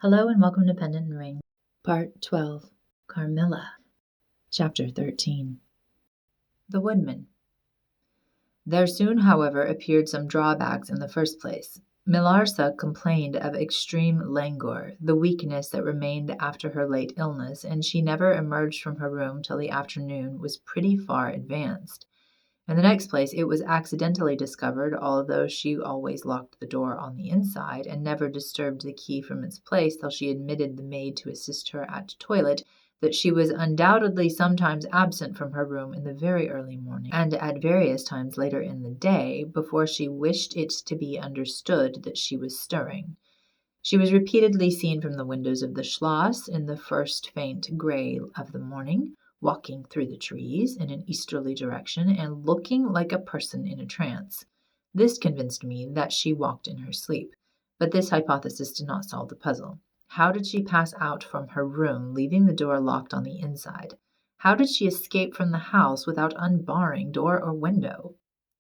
Hello and welcome to Pendant and Ring, Part 12, Carmilla, Chapter 13. The Woodman. There soon, however, appeared some drawbacks in the first place. Milarsa complained of extreme languor, the weakness that remained after her late illness, and she never emerged from her room till the afternoon was pretty far advanced. In the next place, it was accidentally discovered, although she always locked the door on the inside, and never disturbed the key from its place till she admitted the maid to assist her at toilette, that she was undoubtedly sometimes absent from her room in the very early morning, and at various times later in the day, before she wished it to be understood that she was stirring. She was repeatedly seen from the windows of the Schloss in the first faint grey of the morning, walking through the trees in an easterly direction and looking like a person in a trance. This convinced me that she walked in her sleep, but this hypothesis did not solve the puzzle. How did she pass out from her room, leaving the door locked on the inside? How did she escape from the house without unbarring door or window?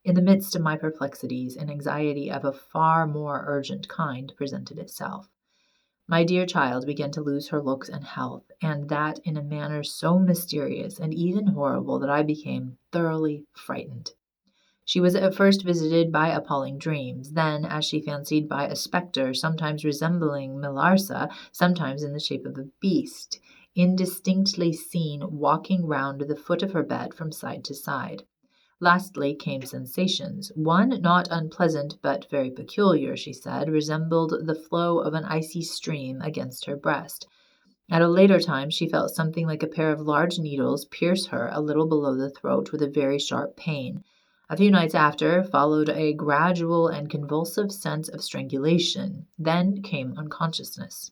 In the midst of my perplexities, an anxiety of a far more urgent kind presented itself. My dear child began to lose her looks and health, and that in a manner so mysterious and even horrible that I became thoroughly frightened. She was at first visited by appalling dreams, then, as she fancied, by a spectre, sometimes resembling Milarsa, sometimes in the shape of a beast, indistinctly seen walking round the foot of her bed from side to side. Lastly came sensations. One, not unpleasant but very peculiar, she said, resembled the flow of an icy stream against her breast. At a later time she felt something like a pair of large needles pierce her a little below the throat with a very sharp pain. A few nights after followed a gradual and convulsive sense of strangulation. Then came unconsciousness.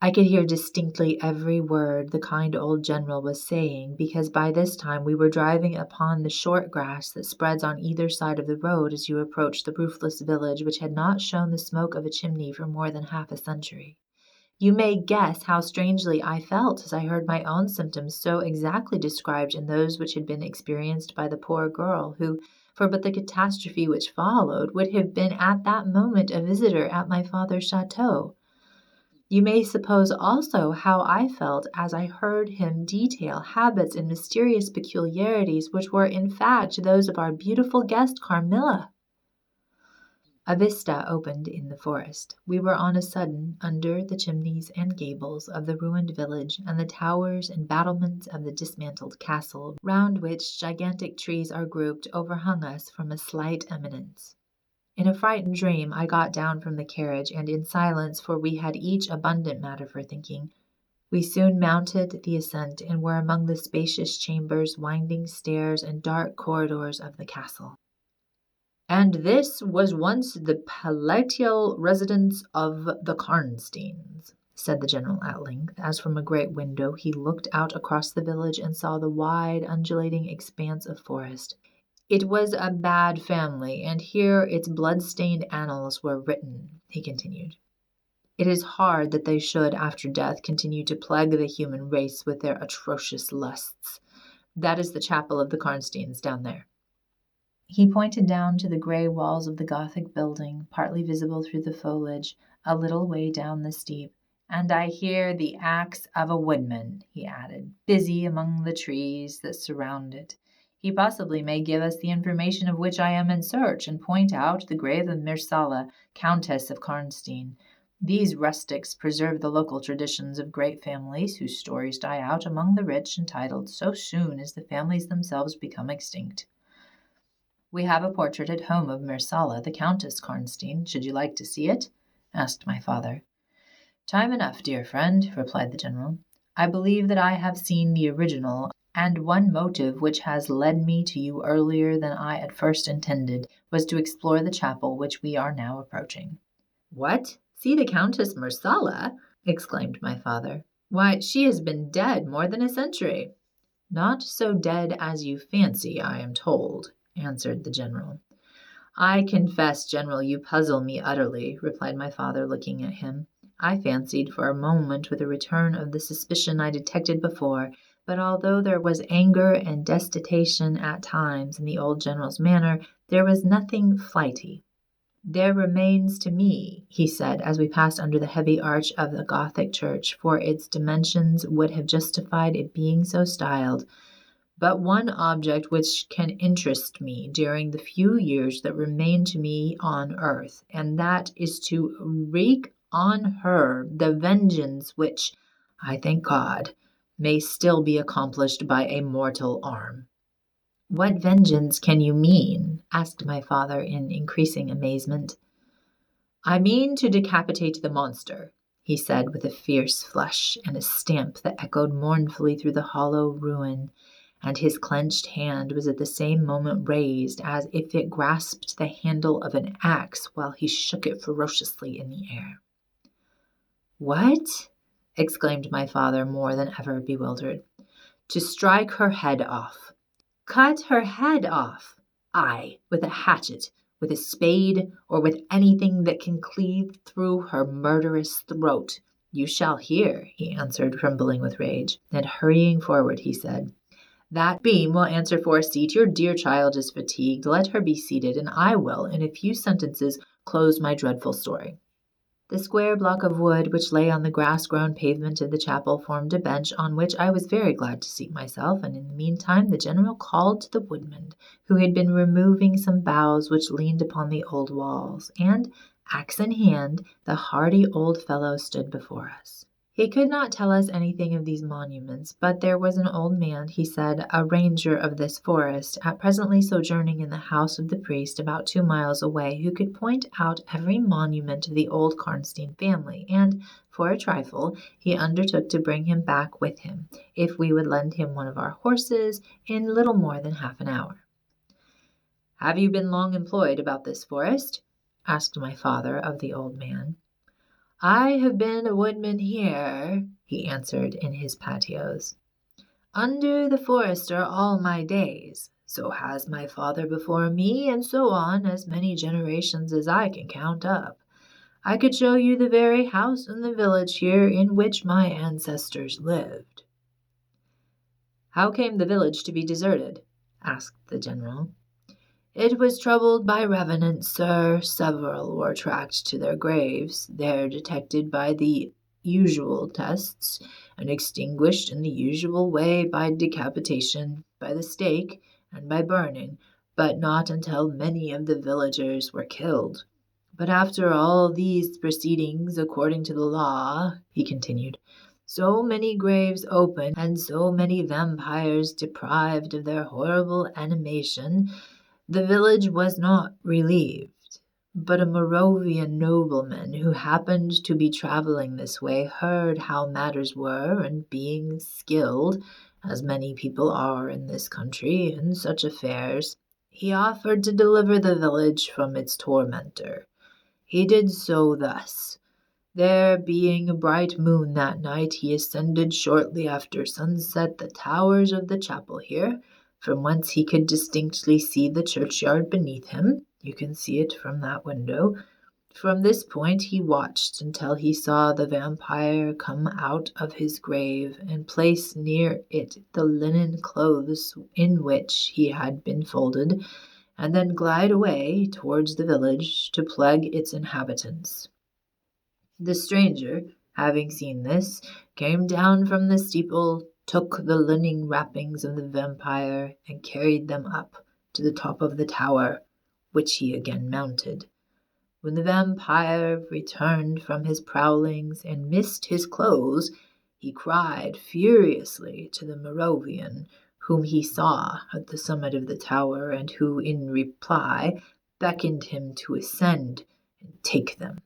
I could hear distinctly every word the kind old general was saying, because by this time we were driving upon the short grass that spreads on either side of the road as you approach the roofless village which had not shown the smoke of a chimney for more than half a century. You may guess how strangely I felt as I heard my own symptoms so exactly described in those which had been experienced by the poor girl who, for but the catastrophe which followed, would have been at that moment a visitor at my father's chateau. You may suppose also how I felt as I heard him detail habits and mysterious peculiarities which were in fact those of our beautiful guest Carmilla. A vista opened in the forest. We were on a sudden under the chimneys and gables of the ruined village and the towers and battlements of the dismantled castle, round which gigantic trees are grouped, overhung us from a slight eminence. In a frightened dream I got down from the carriage, and in silence, for we had each abundant matter for thinking, we soon mounted the ascent and were among the spacious chambers, winding stairs, and dark corridors of the castle. And this was once the palatial residence of the Karnsteins, said the general at length, as from a great window he looked out across the village and saw the wide, undulating expanse of forest. It was a bad family, and here its blood-stained annals were written, he continued. It is hard that they should, after death, continue to plague the human race with their atrocious lusts. That is the chapel of the Karnsteins down there. He pointed down to the grey walls of the Gothic building, partly visible through the foliage, a little way down the steep. And I hear the axe of a woodman, he added, busy among the trees that surround it. He possibly may give us the information of which I am in search, and point out the grave of Myrcella, Countess of Karnstein. These rustics preserve the local traditions of great families whose stories die out among the rich and titled so soon as the families themselves become extinct. We have a portrait at home of Myrcella, the Countess Karnstein. Should you like to see it? Asked my father. Time enough, dear friend, replied the general. I believe that I have seen the original, and one motive which has led me to you earlier than I at first intended was to explore the chapel which we are now approaching. What? See the Countess Myrcella? Exclaimed my father. Why, she has been dead more than a century. Not so dead as you fancy, I am told, answered the general. I confess, General, you puzzle me utterly, replied my father, looking at him. I fancied for a moment with a return of the suspicion I detected before, but although there was anger and destitution at times in the old general's manner, there was nothing flighty. "There remains to me," he said, as we passed under the heavy arch of the Gothic church, for its dimensions would have justified it being so styled, "but one object which can interest me during the few years that remain to me on earth, and that is to wreak on her the vengeance which, I thank God, may still be accomplished by a mortal arm." "What vengeance can you mean?" asked my father in increasing amazement. "I mean to decapitate the monster," he said with a fierce flush and a stamp that echoed mournfully through the hollow ruin, and his clenched hand was at the same moment raised as if it grasped the handle of an axe while he shook it ferociously in the air. "What?" exclaimed my father, more than ever bewildered. "To strike her head off." "Cut her head off?" "Aye, with a hatchet, with a spade, or with anything that can cleave through her murderous throat." "You shall hear," he answered, trembling with rage. And hurrying forward, he said, "That beam will answer for a seat. Your dear child is fatigued. Let her be seated, and I will, in a few sentences, close my dreadful story." The square block of wood which lay on the grass-grown pavement of the chapel formed a bench on which I was very glad to seat myself, and in the meantime the general called to the woodman, who had been removing some boughs which leaned upon the old walls, and, axe in hand, the hardy old fellow stood before us. He could not tell us anything of these monuments, but there was an old man, he said, a ranger of this forest, at presently sojourning in the house of the priest about 2 miles away, who could point out every monument of the old Karnstein family, and, for a trifle, he undertook to bring him back with him, if we would lend him one of our horses, in little more than half an hour. "Have you been long employed about this forest?" asked my father of the old man. "I have been a woodman here," he answered in his patois, "under the forester all my days. So has my father before me, and so on as many generations as I can count up. I could show you the very house in the village here in which my ancestors lived." "How came the village to be deserted?" asked the general. "It was troubled by revenants, sir. Several were tracked to their graves, there detected by the usual tests, and extinguished in the usual way by decapitation, by the stake, and by burning, but not until many of the villagers were killed. But after all these proceedings, according to the law," he continued, "so many graves opened, and so many vampires deprived of their horrible animation, the village was not relieved. But a Moravian nobleman who happened to be traveling this way heard how matters were, and being skilled, as many people are in this country, in such affairs, he offered to deliver the village from its tormentor. He did so thus. There being a bright moon that night, he ascended shortly after sunset the towers of the chapel here, from whence he could distinctly see the churchyard beneath him. You can see it from that window. From this point he watched until he saw the vampire come out of his grave and place near it the linen clothes in which he had been folded, and then glide away towards the village to plague its inhabitants. The stranger, having seen this, came down from the steeple, took the linen wrappings of the vampire, and carried them up to the top of the tower, which he again mounted. When the vampire returned from his prowlings and missed his clothes, he cried furiously to the Moravian, whom he saw at the summit of the tower, and who, in reply, beckoned him to ascend and take them.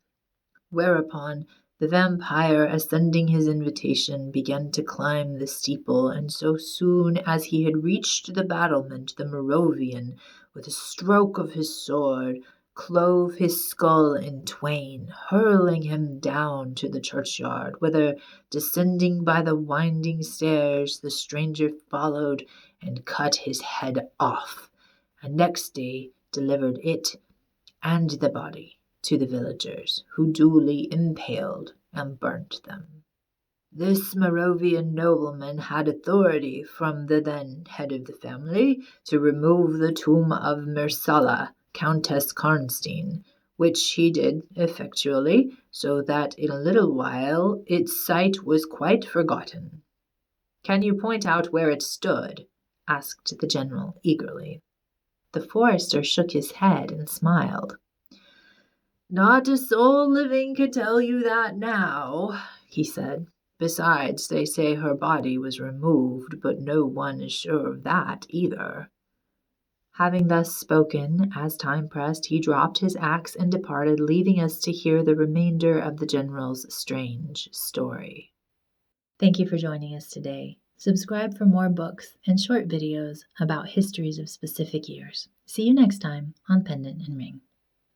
Whereupon the vampire, ascending his invitation, began to climb the steeple, and so soon as he had reached the battlement, the Moravian, with a stroke of his sword, clove his skull in twain, hurling him down to the churchyard, whither, descending by the winding stairs, the stranger followed and cut his head off, and next day delivered it and the body to the villagers, who duly impaled and burnt them. This Moravian nobleman had authority from the then head of the family to remove the tomb of Myrcella, Countess Karnstein, which he did effectually, so that in a little while its site was quite forgotten. Can you point out where it stood? Asked the general eagerly. The forester shook his head and smiled. Not a soul living could tell you that now, he said. Besides, they say her body was removed, but no one is sure of that either. Having thus spoken, as time pressed, he dropped his axe and departed, leaving us to hear the remainder of the general's strange story. Thank you for joining us today. Subscribe for more books and short videos about histories of specific years. See you next time on Pendant and Ring.